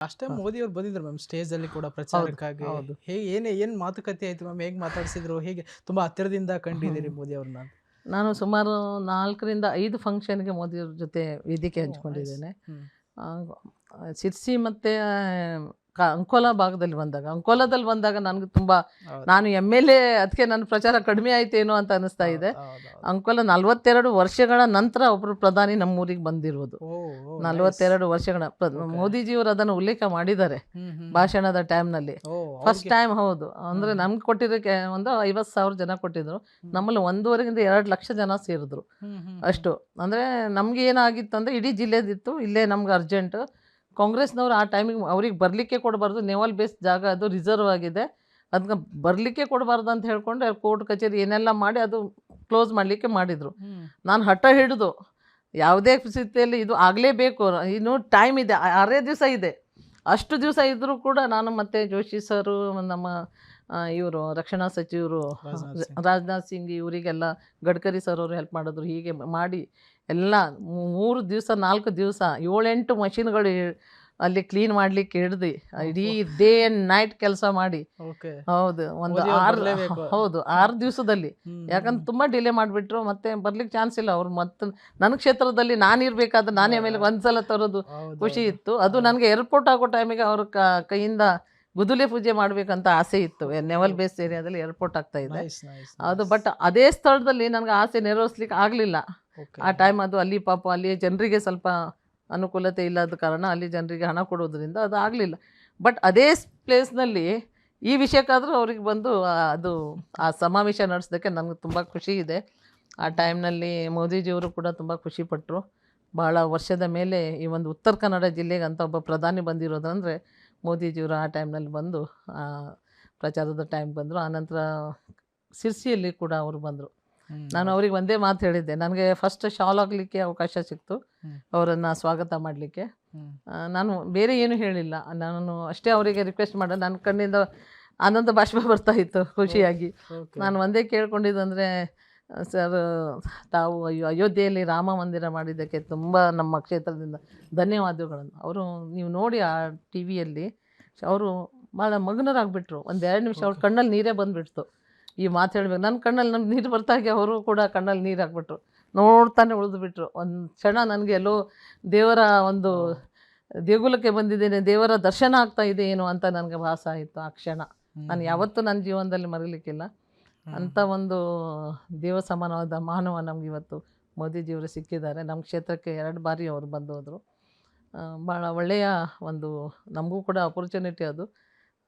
Last time Modi ಅವ್ರು ಬಂದಿದ್ರು ma'am stage ಅಲ್ಲಿ ಕೂಡ ಪ್ರಚಾರಕ್ಕಾಗಿ. ಹೌದು. ಹೇಗೆ ಏನ್ ಮಾತುಕತೆ ಆಯ್ತು ಮ್ಯಾಮ್? ಹೇಗೆ ಮಾತಾಡ್ಸಿದ್ರು? ಹೇಗೆ ತುಂಬಾ ಹತ್ತಿರದಿಂದ ಕಂಡಿದ್ದೀರಿ ಮೋದಿ ಅವ್ರನ್ನ? ನಾನು ಸುಮಾರು 4ರಿಂದ 5 ಫಂಕ್ಷನ್ಗೆ ಮೋದಿಯವ್ರ ಜೊತೆ ವೇದಿಕೆ ಓ ನೈಸ್. ಹಂಚ್ಕೊಂಡಿದ್ದೇನೆ. ಹ್ಮ್. ಆ, ಶಿರ್ಸಿ ಮತ್ತು ಅಂಕೋಲಾ ಭಾಗದಲ್ಲಿ ಬಂದಾಗ ನನಗೆ ತುಂಬ, ಹೌದು ನಾನು ಎಮ್ ಎಲ್ ಎ, ಅದಕ್ಕೆ ನನ್ನ ಪ್ರಚಾರ ಕಡಿಮೆ ಆಯ್ತೇನೋ ಅಂತ ಅನಿಸ್ತಾ ಹೌದು ಇದೆ. ಹೌದು ಹೌದು. ಅಂಕೋಲ 42 ವರ್ಷಗಳ ನಂತರ ಒಬ್ಬರು ಪ್ರಧಾನಿ ನಮ್ಮೂರಿಗೆ ಬಂದಿರುವುದು. ಓ ಓ ನೈಸ್. 42 ವರ್ಷಗಳ ಓಕೆ. ಮೋದಿಜಿಯವರು ಅದನ್ನು ಉಲ್ಲೇಖ ಮಾಡಿದ್ದಾರೆ ಭಾಷಣದ ಟೈಮ್ನಲ್ಲಿ. ಓ ಫಸ್ಟ್ ಅವ್ರಿಗೆ. ಟೈಮ್. ಹೌದು. ಅಂದರೆ ನಮ್ಗೆ ಕೊಟ್ಟಿದ್ದಕ್ಕೆ ಒಂದು 50,000 ಜನ ಕೊಟ್ಟಿದ್ರು. ನಮ್ಮಲ್ಲಿ 1.5 ರಿಂದ 2 ಲಕ್ಷ ಜನ ಸೇರಿದ್ರು ಅಷ್ಟು. ಅಂದರೆ ನಮ್ಗೆ ಏನಾಗಿತ್ತು ಅಂದರೆ ಇಡೀ ಜಿಲ್ಲೆದಿತ್ತು, ಇಲ್ಲೇ ನಮ್ಗೆ ಅರ್ಜೆಂಟ್. ಕಾಂಗ್ರೆಸ್ನವ್ರು ಆ ಟೈಮಿಗೆ ಅವ್ರಿಗೆ ಬರಲಿಕ್ಕೆ ಕೊಡಬಾರ್ದು, ನೇವಲ್ ಬೇಸ್ ಜಾಗ ಅದು ರಿಸರ್ವ್ ಆಗಿದೆ, ಅದಕ್ಕೆ ಬರಲಿಕ್ಕೆ ಕೊಡಬಾರ್ದು ಅಂತ ಹೇಳ್ಕೊಂಡು ಕೋರ್ಟ್ ಕಚೇರಿ ಏನೆಲ್ಲ ಮಾಡಿ ಅದು ಕ್ಲೋಸ್ ಮಾಡಲಿಕ್ಕೆ ಮಾಡಿದರು. ನಾನು ಹಠ ಹಿಡಿದು ಯಾವುದೇ ಸ್ಥಿತಿಯಲ್ಲಿ ಇದು ಆಗಲೇಬೇಕು, ಇನ್ನು ಟೈಮ್ ಇದೆ, 6 ದಿವಸ ಇದೆ, ಅಷ್ಟು ದಿವಸ ಇದ್ದರೂ ಕೂಡ ನಾನು ಮತ್ತೆ ಜೋಶಿ ಸರು, ನಮ್ಮ ಇವರು ರಕ್ಷಣಾ ಸಚಿವರು ರಾಜನಾಥ್ ಸಿಂಗ್, ಇವರಿಗೆಲ್ಲ ಗಡ್ಕರಿ ಸರ್ ಅವರು ಹೆಲ್ಪ್ ಮಾಡಿದ್ರು. ಹೀಗೆ ಮಾಡಿ ಎಲ್ಲ 3 ದಿವಸ 4 ದಿವಸ 7-8 ಮಷಿನ್ಗಳು ಅಲ್ಲಿ ಕ್ಲೀನ್ ಮಾಡಲಿಕ್ಕೆ ಹಿಡ್ದು ಇಡೀ ಡೇ ಆ್ಯಂಡ್ ನೈಟ್ ಕೆಲಸ ಮಾಡಿ. ಓಕೆ. ಹೌದು, ಒಂದು ಮೋದಿ ಅವ್ರು 6 ಬರ್ಲೇಬೇಕು. ಹೌದು 6 ದಿವಸದಲ್ಲಿ. ಯಾಕಂದ್ರೆ ತುಂಬ ಡಿಲೇ ಮಾಡಿಬಿಟ್ರು, ಮತ್ತೆ ಬರ್ಲಿಕ್ಕೆ ಚಾನ್ಸ್ ಇಲ್ಲ ಅವ್ರು. ಮತ್ತು ನನ್ನ ಕ್ಷೇತ್ರದಲ್ಲಿ ನಾನಿರಬೇಕಾದ್ರೆ ನಾನೇ ಮೇಲೆ ಒಂದ್ಸಲ ತರೋದು ಖುಷಿ ಇತ್ತು. ಅದು ನನಗೆ ಏರ್ಪೋರ್ಟ್ ಆಗೋ ಟೈಮಿಗೆ ಅವ್ರ ಕೈಯಿಂದ ಗುದುಲೆ ಪೂಜೆ ಮಾಡಬೇಕಂತ ಆಸೆ ಇತ್ತು. ನೆವಲ್ ಬೇಸ್ ಏರಿಯಾದಲ್ಲಿ ಏರ್ಪೋರ್ಟ್ ಆಗ್ತಾ ಇದೆ ನೈಸ್ ನೈಸ್. ಅದು. ಬಟ್ ಅದೇ ಸ್ಥಳದಲ್ಲಿ ನನಗೆ ಆಸೆ ನೆರವೇರಿಸ್ಲಿಕ್ಕೆ ಆಗಲಿಲ್ಲ ಓಕೆ. ಆ ಟೈಮ್. ಅದು ಅಲ್ಲಿ ಪಾಪ ಅಲ್ಲಿ ಜನರಿಗೆ ಸ್ವಲ್ಪ ಅನುಕೂಲತೆ ಇಲ್ಲದ ಕಾರಣ ಅಲ್ಲಿ ಜನರಿಗೆ ಹಣ ಕೊಡೋದ್ರಿಂದ ಅದು ಆಗಲಿಲ್ಲ. ಬಟ್ ಅದೇ ಪ್ಲೇಸ್ನಲ್ಲಿ ಈ ವಿಷಯಕ್ಕಾದರೂ ಅವ್ರಿಗೆ ಬಂದು ಅದು ಆ ಸಮಾವೇಶ ನಡೆಸೋದಕ್ಕೆ ನನಗೆ ತುಂಬ ಖುಷಿ ಇದೆ. ಆ ಟೈಮ್ನಲ್ಲಿ ಮೋದಿಜಿಯವರು ಕೂಡ ತುಂಬ ಖುಷಿಪಟ್ಟರು. ಭಾಳ ವರ್ಷದ ಮೇಲೆ ಈ ಒಂದು ಉತ್ತರ ಕನ್ನಡ ಜಿಲ್ಲೆಗೆ ಅಂತ ಒಬ್ಬ ಪ್ರಧಾನಿ ಬಂದಿರೋದಂದರೆ ಮೋದಿಜಿಯವರು ಆ ಟೈಮ್ನಲ್ಲಿ ಬಂದು ಪ್ರಚಾರದ ಟೈಮ್ ಬಂದರು. ಆನಂತರ ಸಿರ್ಸಿಯಲ್ಲಿ ಕೂಡ ಅವರು ಬಂದರು. ನಾನು ಅವ್ರಿಗೆ ಒಂದೇ ಮಾತು ಹೇಳಿದ್ದೆ, ನನಗೆ ಫಸ್ಟ್ ಶಾಲ್ ಆಗಲಿಕ್ಕೆ ಅವಕಾಶ ಸಿಕ್ತು ಅವರನ್ನು ಸ್ವಾಗತ ಮಾಡಲಿಕ್ಕೆ. ನಾನು ಬೇರೆ ಏನೂ ಹೇಳಿಲ್ಲ, ನಾನು ಅಷ್ಟೇ ಅವರಿಗೆ ರಿಕ್ವೆಸ್ಟ್ ಮಾಡಿದೆ. ನನ್ನ ಕಣ್ಣಿಂದ ಆನಂದ ಬಾಷ್ಪ ಬರ್ತಾ ಇತ್ತು ಖುಷಿಯಾಗಿ. ನಾನು ಒಂದೇ ಕೇಳ್ಕೊಂಡಿದ್ದಂದರೆ, ಸರ್ ತಾವು ಅಯೋಧ್ಯೆಯಲ್ಲಿ ರಾಮ ಮಂದಿರ ಮಾಡಿದ್ದಕ್ಕೆ ತುಂಬ ನಮ್ಮ ಕ್ಷೇತ್ರದಿಂದ ಧನ್ಯವಾದಗಳನ್ನು. ಅವರು ನೀವು ನೋಡಿ ಆ ಟಿ ವಿಯಲ್ಲಿ ಅವರು ಭಾಳ ಮಗ್ನರಾಗಿಬಿಟ್ರು. 1-2 ನಿಮಿಷ ಅವ್ರ ಕಣ್ಣಲ್ಲಿ ನೀರೇ ಬಂದುಬಿಡ್ತು ಈ ಮಾತು ಹೇಳ್ಬೇಕು. ನನ್ನ ಕಣ್ಣಲ್ಲಿ ನಮ್ಗೆ ನೀರು ಬರ್ತಾಗೆ ಅವರು ಕೂಡ ಕಣ್ಣಲ್ಲಿ ನೀರು ಹಾಕ್ಬಿಟ್ರು, ನೋಡ್ತಾನೆ ಉಳಿದುಬಿಟ್ರು. ಒಂದು ಕ್ಷಣ ನನಗೆ ಎಲ್ಲೋ ದೇವರ ಒಂದು ದೇಗುಲಕ್ಕೆ ಬಂದಿದ್ದೇನೆ, ದೇವರ ದರ್ಶನ ಆಗ್ತಾ ಇದೆ ಏನು ಅಂತ ನನಗೆ ಭಾಸ ಆಯಿತು ಆ ಕ್ಷಣ. ನಾನು ಯಾವತ್ತೂ ನನ್ನ ಜೀವನದಲ್ಲಿ ಮರೀಲಿಕ್ಕಿಲ್ಲ. ಅಂಥ ಒಂದು ದೇವ ಸಮಾನವಾದ ಮಾನವ ನಮ್ಗೆ ಇವತ್ತು ಮೋದಿಜಿಯವರು ಸಿಕ್ಕಿದ್ದಾರೆ. ನಮ್ಮ ಕ್ಷೇತ್ರಕ್ಕೆ 2 ಬಾರಿ ಅವರು ಬಂದು ಹೋದರು. ಭಾಳ ಒಳ್ಳೆಯ ಒಂದು ನಮಗೂ ಕೂಡ ಅಪರ್ಚುನಿಟಿ ಅದು.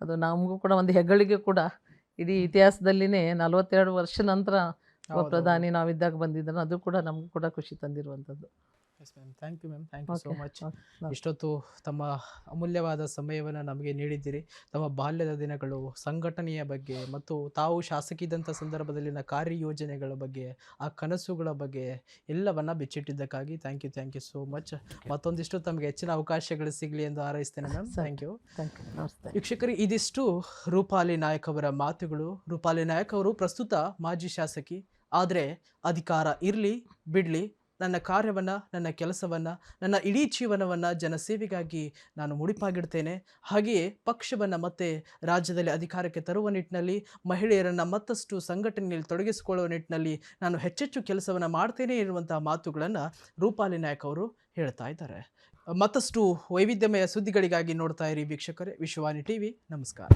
ಅದು ನಮಗೂ ಕೂಡ ಒಂದು ಹೆಗ್ಗಳಿಗೆ ಕೂಡ. ಇಡೀ ಇತಿಹಾಸದಲ್ಲಿನೇ 42 ವರ್ಷ ನಂತರ ಪ್ರಧಾನಿ ನಾವಿದ್ದಾಗ ಬಂದಿದ್ದಾನೆ, ಅದು ಕೂಡ ನಮಗೂ ಕೂಡ ಖುಷಿ ತಂದಿರುವಂಥದ್ದು. Yes ma'am, thank you ma'am, thank you so much. ಇಷ್ಟೊತ್ತು ತಮ್ಮ ಅಮೂಲ್ಯವಾದ ಸಮಯವನ್ನು ನಮಗೆ ನೀಡಿದ್ದೀರಿ. ತಮ್ಮ ಬಾಲ್ಯದ ದಿನಗಳು, ಸಂಘಟನೆಯ ಬಗ್ಗೆ ಮತ್ತು ತಾವು ಶಾಸಕಿದ್ದಂಥ ಸಂದರ್ಭದಲ್ಲಿನ ಕಾರ್ಯಯೋಜನೆಗಳ ಬಗ್ಗೆ, ಆ ಕನಸುಗಳ ಬಗ್ಗೆ ಎಲ್ಲವನ್ನ ಬಿಚ್ಚಿಟ್ಟಿದ್ದಕ್ಕಾಗಿ ಥ್ಯಾಂಕ್ ಯು ಸೋ ಮಚ್. ಮತ್ತೊಂದಿಷ್ಟು ತಮಗೆ ಹೆಚ್ಚಿನ ಅವಕಾಶಗಳು ಸಿಗಲಿ ಎಂದು ಹಾರೈಸ್ತೇನೆ ಮ್ಯಾಮ್. Thank you. ನಮಸ್ತೆ ವೀಕ್ಷಕರು, ಇದಿಷ್ಟು ರೂಪಾಲಿ ನಾಯಕ್ ಅವರ ಮಾತುಗಳು. ರೂಪಾಲಿ ನಾಯಕ್ ಅವರು ಪ್ರಸ್ತುತ ಮಾಜಿ ಶಾಸಕಿ, ಆದರೆ ಅಧಿಕಾರ ಇರಲಿ ಬಿಡಲಿ, ನನ್ನ ಕಾರ್ಯವನ್ನು, ನನ್ನ ಕೆಲಸವನ್ನು, ನನ್ನ ಇಡೀ ಜೀವನವನ್ನು ಜನಸೇವೆಗಾಗಿ ನಾನು ಮುಡಿಪಾಗಿಡ್ತೇನೆ. ಹಾಗೆಯೇ ಪಕ್ಷವನ್ನು ಮತ್ತೆ ರಾಜ್ಯದಲ್ಲಿ ಅಧಿಕಾರಕ್ಕೆ ತರುವ ನಿಟ್ಟಿನಲ್ಲಿ, ಮಹಿಳೆಯರನ್ನು ಮತ್ತಷ್ಟು ಸಂಘಟನೆಯಲ್ಲಿ ತೊಡಗಿಸಿಕೊಳ್ಳುವ ನಿಟ್ಟಿನಲ್ಲಿ ನಾನು ಹೆಚ್ಚೆಚ್ಚು ಕೆಲಸವನ್ನು ಮಾಡ್ತೇನೆ ಇರುವಂತಹ ಮಾತುಗಳನ್ನು ರೂಪಾಲಿ ನಾಯಕ್ ಅವರು ಹೇಳ್ತಾ ಇದ್ದಾರೆ. ಮತ್ತಷ್ಟು ವೈವಿಧ್ಯಮಯ ಸುದ್ದಿಗಳಿಗಾಗಿ ನೋಡ್ತಾ ಇರಿ ವೀಕ್ಷಕರೇ ವಿಶ್ವವಾಣಿ ಟಿವಿ. ನಮಸ್ಕಾರ.